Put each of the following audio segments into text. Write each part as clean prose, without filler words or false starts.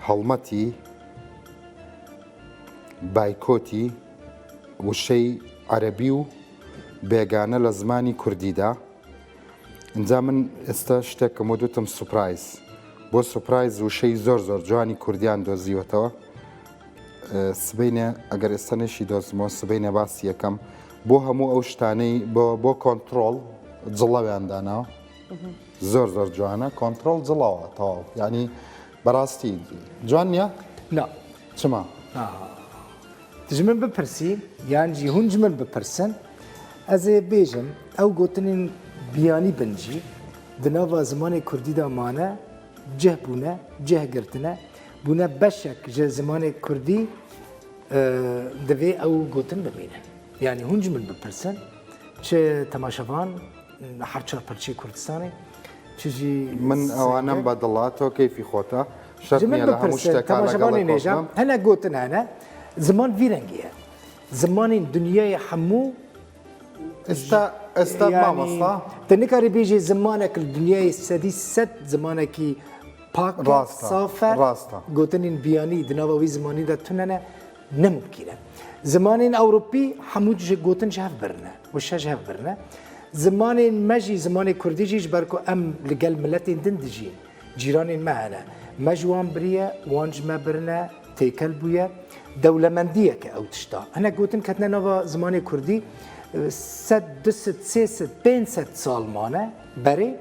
هەڵمەتی بایکۆتی وشەی عەرەبی و بێگانە لە زمانی کوردیدا. اینجا من ئێستا شتێکم و دوتم سوپرایز بۆ سوپرایز وشەی زۆر جوانی کوردیان دۆزیوەتەوە. سبەینێ ئەگەر ئێستا نێشی دۆزمەوە سبەینێ باسی یەکەم بۆ هەموو ئەو شتانەی بۆ کۆنتترۆل جڵەویان داناوە زۆر جوانە کۆنتترۆل جڵەوە تەواو ینی بەڕاستی جوان نییە؟ نا چما؟ دژمن بپرسی یانجی هونج من بپرسن ez ê bêjim ew gotinên biyanî bin jî di nava zimanê Kurdî de mane cih bûne cih girtine bûne beşek ji zimanê Kurdî divê ew gotin bimîne. Yani hûn ji min bipirsin çi temaşevan her çar parçeyê Kurdistanê çi jî من ئەوانم بە دڵاتەوە کەیفی خۆتە شەرت ji min نییە لە هەموو bipirsin شتێکان temaşevanê لەگەڵ nêjam hene gotin hene ziman vî rengî ye zimanên dunyayê hemû ئێستا مامۆستا te nikarî bêjî zemanek li dunyayê sedî sed zemanekî pak Rast e, saf e rast e. gotinên biyanî di nava wî zimanî de tune nemimkîn e. Zimanên Ewropî hemû ji gotin ji hev birine wişe ji hev birine. Zimanên me jî zimanê Kurdî jî ji ber ku em li gel milletên din dijîn cîranên me hene me ji wan biriye wan ji me birine têkel bûye dewlemendiyeke ew tişta hinek gotin ketine nava zimanê Kurdî 300 sal mane berê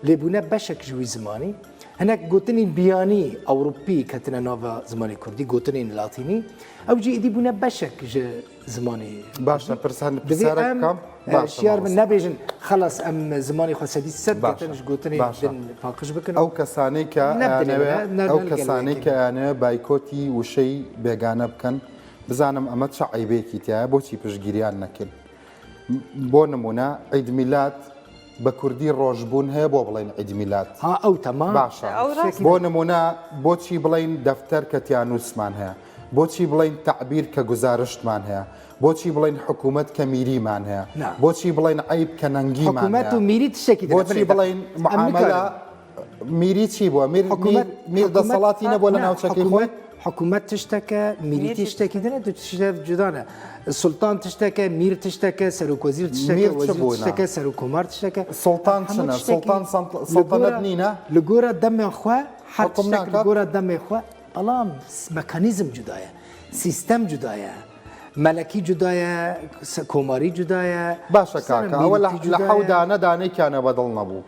lêbûne beşek ji wî zimanî hinek gotinên biyanî Ewropî ketine nava zimanê Kurdî gotinên latînî ew jî êdî bûne beşek ji zimanê باشە پرسان divê پرسیارە em بکەم şiyar min nebêjin xelas em zimanê xwe sedî sed Başa. ketin ji gotinê Başa. din paqij bikin ئەو کەسانەی کە ئەو کەسانەی کە یانەوە بایکۆتی وشەی بێگانە بکەن بزانم ئەمە چه عیبێکی تایە بۆچی پشگیریان نەکرد بۆ نمونە عید میلات بە کوردی ڕۆژبوون هەیە بۆ بڵێن عید میلات ها ئەو تەمام باشە بۆ نمونە بۆچی بڵێن دەفتەر کە تیانوسمان هەیە بۆچی بڵێن تعبیر کە گزارشتمان هەیە بۆچی بڵێن حکوومەت کە میریمان هەیە بۆچی بڵێن عیب کە نەنگیمان حکوومەت و میری تشتێکی بۆچی بڵێن معاملە میری چی بووە میر دەسەڵاتی نەبووە لە ناوچەکەی خۆی حکوومەت تشتەکە میری تشتێکی دنە دو تشتە جودانە سلطان تشتەکە میر تشتەکە سەرۆکۆزیر تشتەکە سەرۆکۆمار تشتەکە سڵتان چنە سڵتان سڵتانەت نینە لە گۆرە دەمێ خوا هەر گۆرە دەمێ خوا بەڵام مەکانیزم جودایە سیستەم جودایە مەلەکی جودایە کۆماری جودایە باشە کاکە ئەوە لە حەودانە دانێکیانە بەدڵ نەبوو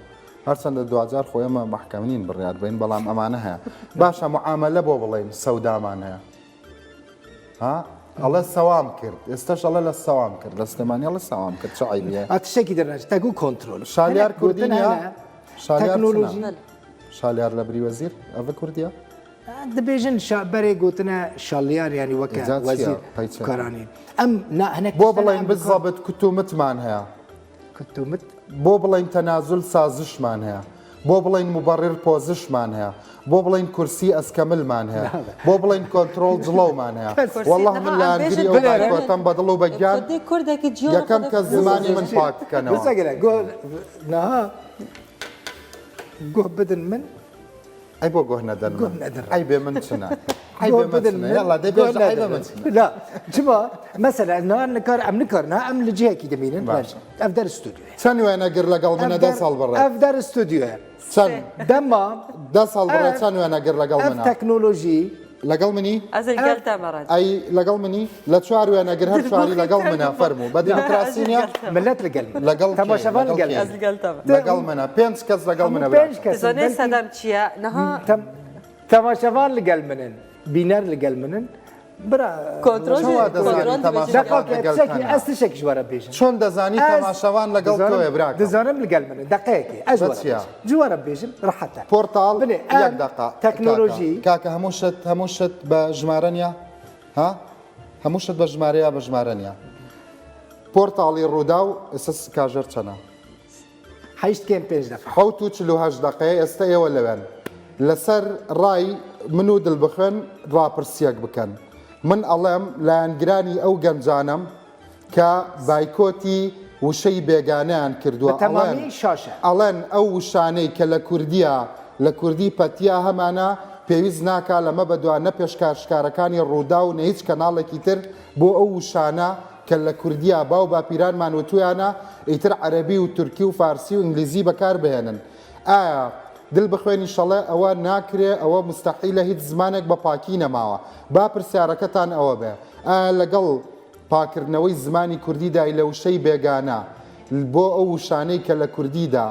هەرچەندە 2000 خۆیمە محکەمنین بڕیار بین بەڵام ئەمانە هەیە باشە معاملە بۆ بڵێن سەودامان هەیە ها ئەڵە سەوام کرد ئێستاش ئەڵە لە سەوام کرد لە سلێمانی ئەڵە سەوام کرد چ عیبیە تشتێکی دەرناش تەگو کۆنتترۆل شالیار کوردی نیە شالیار لە بری وەزیر ئەوە کوردیە دەبێژن بەرێ گوتنە شاڵیار ینی وەکە وەزیر کارانی ئەم هەنێک بۆ بڵێن بزەبت کوتومتمان هەیە کوتومت بۆ بڵێن تەنازل سازشمان هەیە بۆ بڵێن مبەڕیر پۆزشمان هەیە بۆ بڵێن کورسی ئەسکەملمان هەیە بۆ بڵێن کۆنتترۆل جڵەومان هەیە وەڵڵاه من لە ئەنگری ئەو بایکۆتەم بەدڵ و بەگیان یەکەم کەس زمانی من پاک بکەنەوە گۆ بدن من ئەی بۆ گۆه نەدەن ئەی بێ من چنە لا جما مثلا نکار ئەم نکارنا ئەم لە جهێکی دەمێنن ئەف دەر ستودیۆ چەند وێنە گر لەگەڵ منە 10 ساڵ بڕێ ئەف دەر ستودیۆ چەند دەما 10 ساڵ بڕێ چەند وێنە گر لەگەڵ منە تەکنۆلۆژی لەگەڵ منی ئەی لەگەڵ منی لە چوار وێنە گر هەر چواری لەگەڵ منە فەرموو بە دیموکراسی نیە ملت لەگەڵ تەماشەوان لەگەڵ منە 5 کەس لەگەڵ منە سەدەم چییە نەها تەماشەوان لەگەڵ منن بینەر لەگەڵ منن ئەستشێکی وەرە پێش چۆن دەزانی تەماشەوان لەگەڵ تۆیە براک دەزانم لەگەڵ منە دقەیەکی جوارە بێژم ڕحەتە پۆرتال یەک دقا تەکنۆلۆژی کاکە هەموو شت بە ژمارە نیە ها هەموو شت بە ژمارەیە بە ژمارە نیە پۆرتاڵی ڕوودا و ئێستا کاژەر چەنە 48 دقەیە ئێستا ئێوە لەوێن لەسەر ڕای من و دڵبخن ڕاپرسیەک بکەن من ئەڵێم لایەنگرانی ئەو گەنجانم کە بایکۆتی وشەی بێگانەیان کردووە ئەڵێن ئەو وشانەی کە لە کوردیە لە کوردی پەتیا هەمانە پێویست ناکا لەمە بەدووە نە پێشکارشکارەکانی ڕوودا و نە هیچ کەناڵێکی تر بۆ ئەو وشانە کە لە کوردیا باو باپیرانمان وتویانە ئیتر عەرەبی و تورکی و فارسی و ئینگلیزی بەکار بهێنن ئایا دل بخوێنی شەڵێ ئەوە ناکرێ ئەوە مستەحیلە هیچ زمانێک بە پاکی نەماوە با پرسیارەکەتان ئەوە بێ ئایا لەگەڵ پاکردنەوەی زمانی کوردیدای لە وشەی بێگانە بۆ ئەو وشانەی کە لە کوردیدا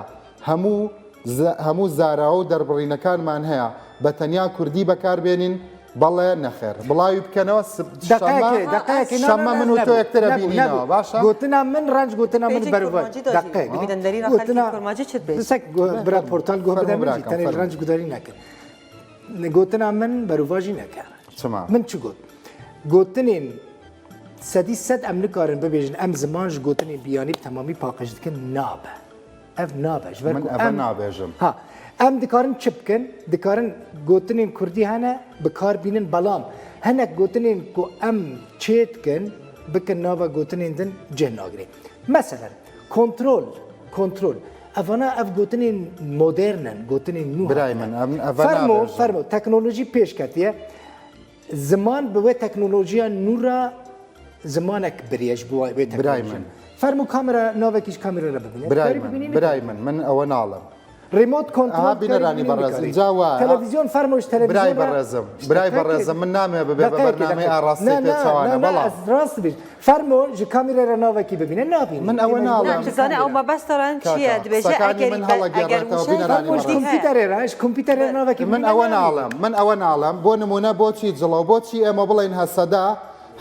هەموو زاراوە و دەربڕینەکانمان هەیە بە تەنیا کوردی بەکاربێنین بەڵێ نەخێر بڵاوی بکەنەوە شەمە من و تۆ یەکترە بینینەوە باشە گوتنا من ڕنج گوتنا من بەروە برا پۆرتال گۆ بدەمەجی تەنێ ڕنج گوداری نەکرد گوتنا من بەروواژی نەکرد من چ گوت گوتنین سەدی سەد ئەم نکارن ببێژن ئەم زمانش گوتنی بیانی تەمامی پاقش دکن نابە ئەف نابەش نابێژم ئەم دکارن چ بکەن دکارن گوتنین کوردی هەنە بکار بینن بەڵام هەنێک گوتنین کو ئەم چێتکن بکن ناوە گوتنین دن جێ ناگرێ مەسەلەن کۆنترۆل ئەڤانە ئەف گوتنین مۆدێرنن گوتنین نو فەرمو تەکنۆلۆژی پێشکەتیە زمان بوێ تەکنۆلۆژیە نورە زمانێک برێژ بووە برای من فەرمو کامێرا ناوێکیش کامێرا لە ببینێت برای من ئەوە ناڵم ریمۆت کۆنترۆل بینەرانی بەڕێزم جاوە تەلەڤیزیۆن فەرمۆش برای بەڕێزم من نامێ ببێ بە بەرنامەی ئاڕاستی پێچەوانە بەڵام ڕاست بێت فەرمۆ ji کامێرا ناوێکی ببینێ نابین من ئەوە ناڵم زانێ ئەو مەبەستەران چییە دەبێژێ کۆمپیوتەرێراش کۆمپیوتەرێ ناوێکی من ئەوە ناڵم بۆ نمونە بۆچی جڵەوە بۆچی ئێمە بڵین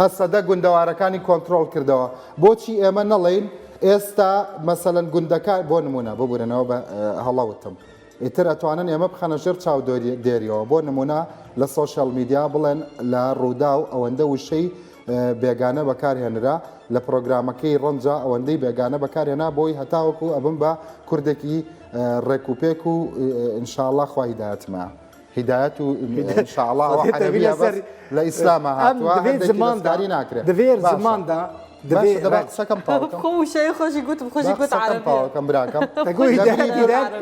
هەسەدە گوندەوارەکانی کۆنتترۆل کردەوە بۆچی ئێمە نەڵێن ئێستا مەسەلەن گوندەکان بۆ نمونە ببورنەوە بە هەڵاوتم ئیتر ئەتوانن ئێمە بخەنە ژێر چاو دێریەوە بۆ نمونە لە سۆشیال میدیا بڵێن لە ڕوودا و ئەوەندە وشەی بێگانە بەکارهێنرا لە پرۆگرامەکەی ڕەنجا ئەوەندەی بێگانە بەکارهێنا بۆی هەتاوەکو ئەبم بە کوردێکی ڕێکوپێک و ئینشاءڵڵا خوا هیدایەتمە هیدایەت و ئینشاءڵڵا عەرەبیە بەس لە ئیسلامە هاتووە هەندێکی ناکرێت دەوێت زماندا سەکەم خۆشەی خۆشی گوت خۆشی گوت پاوەکەم براکەم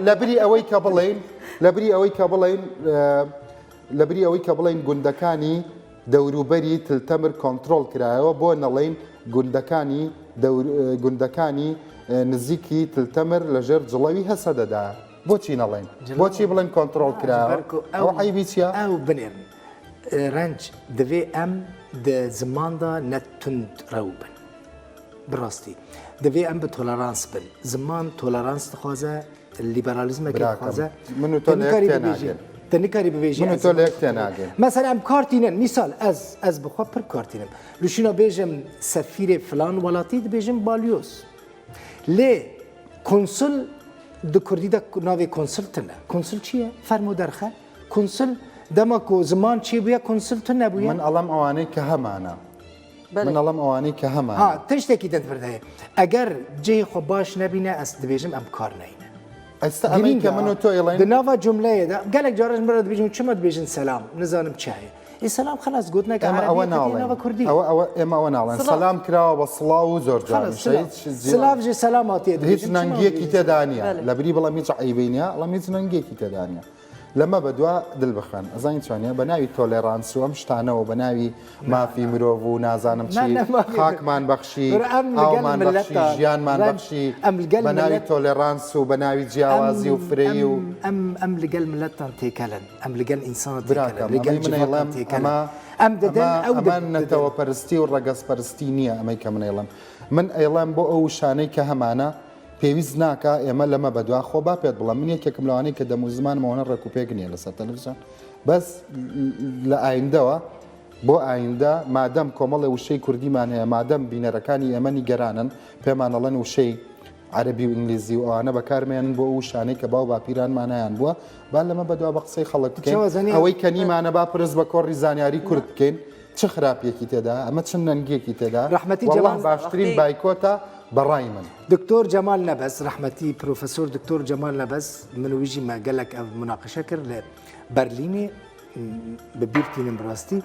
لەبری ئەوەی کە بڵێن لەبری ئەوەی کە بڵێن گوندەکانی دەوروبەری تلتەمر کۆنتترۆل کرایەوە بۆ نەڵێن گوندەکانی نزیکی تلتەمر لەژێر جڵەوی هەسە دەدا بۆچی نەڵێن بۆچی بڵێن کۆنتترۆل کرایەوە ئەو عیبی چیە ئەو بنێن ڕنج دەوێ ئەم زماندا نەتوند ڕەو بن بڕاستی دەوێ ئەم بە تۆلەرانس بن زمان تۆلەرانس دخوازە لیبەرالیزمێکی خوازە من و تۆ تەنیکاری ببێژی تۆ لەیەک تێناگەن مەسەر ئەم کارتینن میسال ئەس بخوا پڕ کارتینم لوشینە بێژم سەفیرێ فلان وڵاتی دەبێژم بالیۆس لێ کۆنسل di Kurdî de navê konsul tune. Konsul çi ye? Fermo derxe. Konsul dema ku ziman çi bûye konsul tu nebûye. Min alam ewanê ke hemana. Min alam ewanê ke hemana. Ha, tiştekî de birdeye. Eger cihê xwe baş nebîne ez dibêjim em kar neyne. Esta emê ke min û to êڵên Di nava cumleyê de gelek caran min re dibêjin çima dibêjin selam. Nizanim çi heye. Selam xelas gotineke Erebî nava Kurdî. Em ew naڵێn. Selam kirawe be silav û zor car. Silav jî selam hatiye هیچ نەنگیەکی تێدا نیە لەبری بەڵام هیچ عیبەی نیە بەڵام هیچ نەنگێکی تێدا نیە لەمە بەدووە دڵ بخەن ئەزانین چۆنیە بە ناوی تۆلێرانس و ئەم شتانەوە بە ناوی مافی مرۆڤ و نازانم چی خاکمان بەخشی ئاومان بەخشی ژیانمان بەخشی بە ناوی تۆلێرانس و بە ناوی جیاوازی و فرەی و ئەم لەگەل ملەتان تێکەلن ئەم لەگەل ئینسان ئەمان نەتەوە پەرستی و ڕەگەزپەرستی نییە ئەمەی کە منێڵم من ئەیڵام بۆ ئەو شانەی کە هەمانە پێویست ناکە ئێمە لەمە بەدوا خۆ با پێت بڵم من یەکێکم لەوانەیە کە دەمو زمانمەوەنە ڕێکوپێک نییە لەسەر تەلەڤیزیۆن بەس لە ئایندەوە بۆ ئایندە مادەم کۆمەڵی وشەی کوردیمان هەیە مادەم بینەرەکانی ئێمە نیگەرانن پێمانەڵەن وشەی عەرەبی و ئینگلیزی و ئەوانە بەکارمێنن بۆ ئەو شانەی کە باو باپیرانمانیان بووە با لەمە بەدوا بە قسەی خەڵک بکەین ئەوەی کە نیمانە با پرس بە کۆڕی زانیاری کورد بکەین چ خراپیەکی تێدا ئەمە چ نەنگێکی تێدا وەڵڵاه باشترین بایکۆتە بەڕای من دکتۆر جەمال نەبەس ڕەحمەتی پرۆفەسۆر دکتۆر جەمال نەبەس من ویژی مەگەلک ئەو مناقەشە کرد لە بەرلینێ بەبیرتینم ڕاستی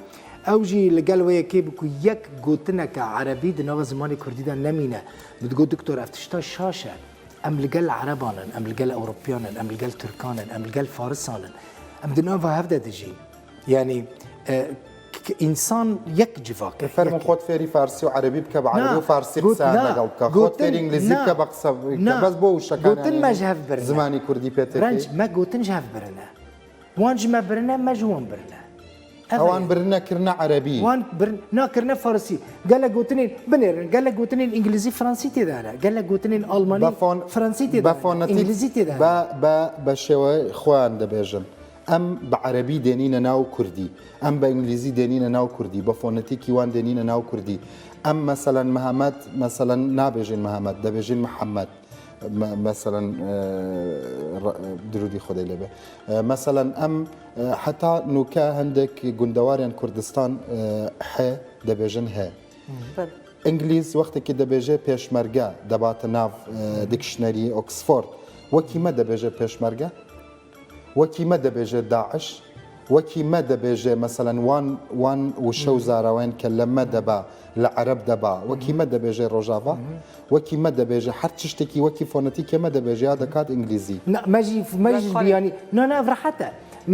ئەوژی لەگەڵ وەیەکێ بکو یەک گوتنەکە عەرەبی دناوە زمانی کوردیدا نەمینە بتگوت دکتۆر ئەفتشتا شاشە ئەم لەگەل عەرەبانن ئەم لەگەل ئەوروپیانن ئەم لەگەل تورکانن ئەم لەگەل فارسانن ئەم دناوە هەفدە دەژین يعني انسان يك جواك فەرمو خۆت فێری فارسی و عەربی بکە بە عەربی و فارسی قسەیان لەگەڵ بکە خۆت فێری ئینگلیزی بکە بە قسە بکە بەس بۆ گوتن وشەکان مەژهف برنە زمانی کوردی پێت رنج ما گوتن جهف برنە وانج ما برنە مەجوان برنە ئەوان برنەکردنە عەربی وان برن ناکردنە فارسی گەلە گوتنین بنێرن گەلە گوتنین ئینگلیزی فرانسی تێدانە گەلە گوتنین ئالمانی فرانسی تێدا ئینگلیزی تێدا بە شێوەی خۆیان دەبێژن ئەم بە عەربی دێنینە ناو کوردی ئەم بە ئینگلیزی دێنینە ناو کوردی بە فۆنەتیکی وان دێنینە ناو کوردی ئەم مەسەلەن مەحەممەد مەسەلەن نابێژین مەحەممەد دەبێژین محەممەد مثلا درودی خدای لێبێ مثلا ئەم حتا نوکە هەندێک گوندەواریان کوردستان ح دەبێژن هەیە ئینگلیز وەختێکی دەبێژێ پێشمەرگە دەباتە ناو دیکشنەری ئۆکسفۆرد وەکیمە دەبێژێ پێشمەرگە وەکیمە دەبێژێ داعش وەکیمە دەبێژێ مەسەلەن وان وشە و زاراوێن کە لەمە دەبا لە عەرەب دەبا وەکیمە دەبێژێ ڕۆژاوا وەکیمە دەبێژێ هەر چ شتێکی وەکی فۆنەتی کێمە دەبێژێ یا دەکات ئینگلیزی مەژی بیانی ناناڤڕەحەتە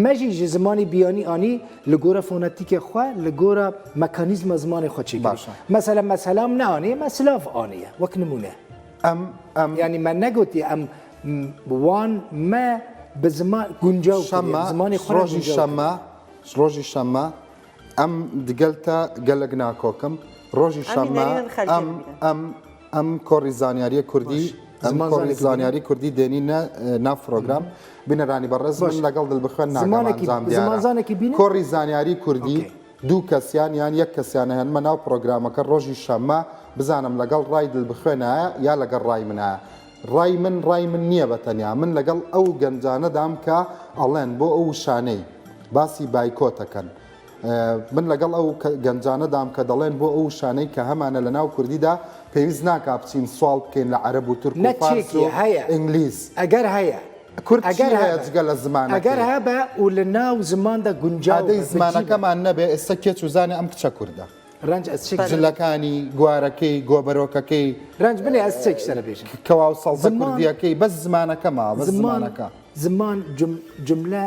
مەژی زمانی بیانی ئانی لە گۆرە فۆنەتیکێ خوا لە گۆرە مەکانیزمە زمانی خۆ چی باشە مەسەلە مەسەلام نانێ مەسلاف ئانەیە وەک نمونە ئەم ینی من نەگوتی ئەم وان مە بە زمان گونجاو زمانی ڕۆژی شەمە ئەم دگەلتە گەلک ناکۆکم ڕۆژی شەمە ئەم کۆڕی زانیاریە کوردی ئەم کۆڕی زانیاری کوردی دێنینە ناو پرۆگرام بنەرانی بەڕێز من لەگەڵ دڵبخوێن ناگەمانزانێکی کۆڕی زانیاری کوردی دوو کەسیان یان یەک کەسیانە هەنمە ناو پرۆگرامەکە ڕۆژی شەمە بزانم لەگەڵ ڕای دڵبخوێنایە یا لەگەڵ ڕای منایە ڕای من نییە بەتەنیا من لەگەڵ ئەو گەنجانەدام کە ئەڵێن بۆ ئەو شانەی باسی بایکۆتەکەن من لەگەڵ ئەو گەنجانەدام کە دەڵێن بۆ ئەو شانەی کە هەمانە لە ناو کوردیدا پێویست ناکا بچین سوال بکەین لە عەرەب و تورک و فارس و ئینگلیز ئەگەر هەیە کورد هەیە جگە لە زمانە ئەگەر هەبە و لە ناو زماندا گونجاودەی زمانەکەمان نەبێ ئێستا کێچ و زانێ ئەم کچە کووردە ڕنج جلەکانی گوارەکەی گۆبەرۆکەکەی ڕنج بنێ ئەس چێک سەرە بێژن کەوا و سەڵزە کوردیەکەی بەس زمانەکەما بەس زمانەکە زمان جملە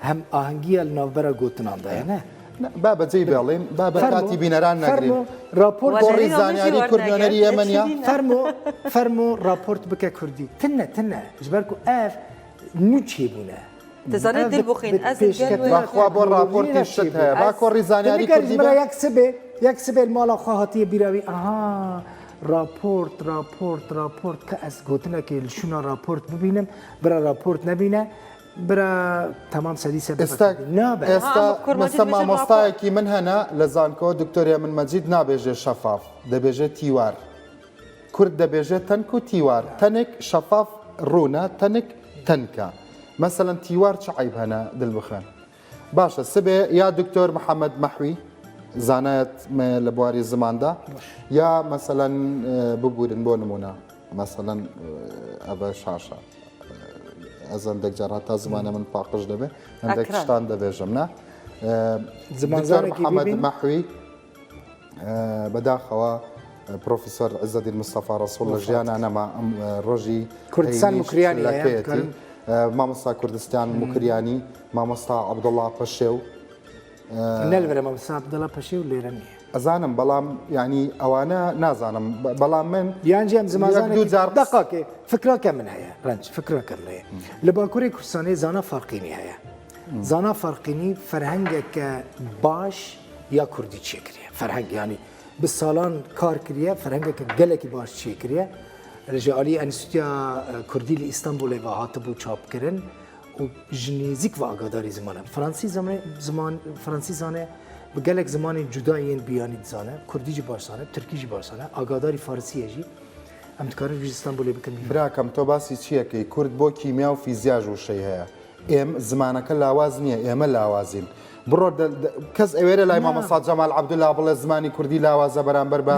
هەم ئاهەنگیە لە ناوبەرە گوتناندایە نە با بەجێی بێڵێن با بە کاتی بینەران نەگرین راپۆرت گۆڕی زانیاری کوردیۆنەری ئێمەنیە فەرمۆ راپۆرت بکە کوردی تنە ژبەر و ئەف نوچێ بوونە دەزانێت دل بخین باخوا بۆ راپۆرتی شت هەیە با کۆڕی زانیاری کوردی یەک سبێ ماڵە خواهاتیە بیراوی ئاها راپۆرت کە ئەس گوتنەکە شوونە راپۆرت ببینم برا راپۆرت نەبینە برا تەمام سەدی سە ئێستا مەسە مامۆستایەکی من هەنا لە زانکۆ دکتۆریا من مەجید نابێژێ شەفاف دەبێژێت تیوار کورد دەبێژێت تەنک و تیوار تەنێک شەفاف ڕوونە تەنێک تەنکە مەسەلەن تیوار چ عیب هەنا دڵبخێن باشە سبێ یا دکتۆر محەممەد مەحوی زانایەت لە بواری زماندا یا مەسەلەن ببورن بۆ نمونە مەسەلەن ئەبە شاشە ئەزەندێک جارات تا زمانە من پاقش دەبێ هەندێک شتان دەبێژم نا محەممەد مەحوی بەداخەوە پرۆفیسۆر عزەدین مستەفا ڕەسوڵ لە ژیانانەما ئەم ڕۆژی کوردستان مکریانی لەکەیەتی مامۆستا کوردستان مکریانی مامۆستا عەبدوڵڵا پەشێو نەلبەرە مامۆستا عەبدوڵڵا پەشێو لێرە نییە ئەزانم بەڵام ینی ئەوانە نازانم بەڵام من یانجیام زمانزانێکی دقاکێ فکرەکە من هەیە ڕەنج فکرەکە لێ لە باکووری کوردستانی زانە فەرقینی هەیە زانە فەرقینی فەرهەنگێکە باش یا کوردی چێکریە فەرهەنگ ینی بە ساڵان کار کردە فەرهەنگێکە گەلێکی باش چێکریە رژعالی ئەنستیا کوردی لە ئیستانبولێ بە هاتبوو چاپکردن و ژنێزیک و ئاگاداری زمانە فەرەنسی زانێ بە gelek zimanên cudayên biyanî dizane Kurdî baş zane Tirkî jî baş zane agadarî Farsiyê jî em dikarin ji Stenbolê bikin براکەم تۆ باسی چیەکەی کورد بۆ کیمیا و فیزیاژ و شەی هەیە ئێم زمانەکە لاواز نییە ئێمە لاوازین بڕۆ کەس ئەوێرە لای مامۆستا جەمال عەبدوڵلا بڵێ زمانی کوردی لاوازە بەرامبەر بە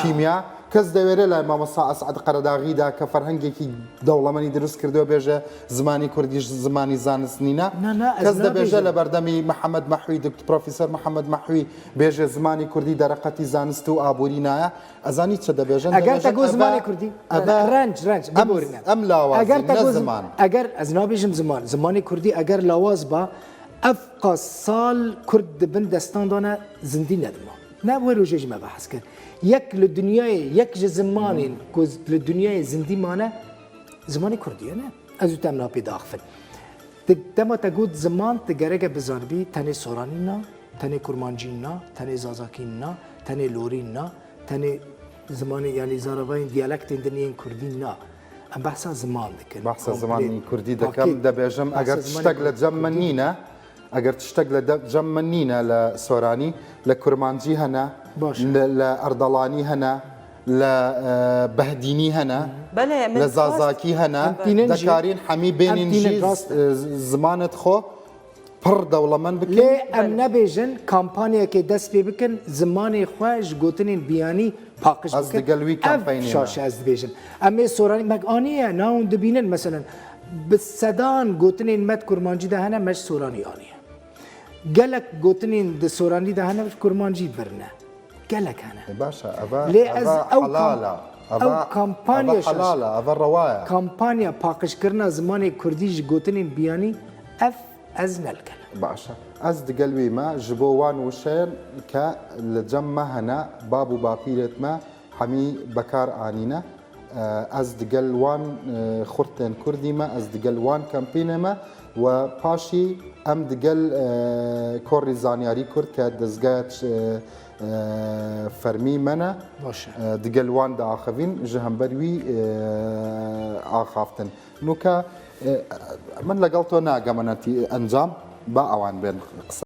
کیمیا کەس دەوێرە لای مامۆستا ئەسعەد قەرەداغیدا کە فەرهەنگێکی دەوڵەمەنی دروست کردووە بێژە زمانی کوردیش زمانی زانست نینە کەس دەبێژە لە بەردەمی محەممەد مەحوی پرۆفیسەر محەممەد مەحوی بێژێ زمانی کوردی دەرەقەتی زانست و ئابووری نایە ئەزانی چە دەبێژن زمانی کوردی ڕنج ئەم لاواز زمان ئەگەر ئەز نابێژم زمانی کوردی ئەگەر لاواز بە افقا سال کرد بن دستان دانه زندی ندما نه بو روجه ما بحث کرد یک لدنیای یک زمانی که لدنیای زندی مانه زمانی کردیه نه از او تم ناپی داخل دما تقول زمان تجربه بزربی تنی سورانی نه تنی کرمانجی نه تنی زازاکی نه تنی لوری نه تنی زمانی یعنی زارباین دیالکت دنیای کردی نه ام بحث زمان دکن بحث زمانی کردی دکم دبیجم اگر تشتاق لجمنینا اگر تشتاق لجمنینا لسورانی لكرمانجي هنا لأردلاني هنا لبهديني هنا بله من لزازاكي هنا دكارين حمي بينينجي زمانت خو پر دولمن بکن لی ام نبیجن کامپانیا که دست پی بکن زمان خواهش گوتنین بیانی پاکش بکن از دگلوی کمپینی شاش از دبیجن اما سورانی مگ آنیه ناون دبینن مثلا بسدان گوتنین مد کرمانجی ده هنه مش سورانی آنیه گلک گوتنین ده سورانی ده هنه مش کرمانجی برنه گلک هنه باشا أبا ليه از أبا او حلالة او کامپانیا أبا حلالة أبا رواية کامپانیا پاکش کرنا زمان کردیش گوتنین بیانی اف از نلکن باشا از دقلبي ما جبوان وشين كالجمة هنا بابو بابيرت ما حمي بكار آنينا از دقلوان خورتن كردي ما از دقلوان كامبينة ما وباشي ام دقل كوري زانياري كرد كدزقات فرمي منا باشه دقلوان دا آخفين جهنبروي آخافتن نوكا من لقلتو ناقا مناتي أنجام با أوان بين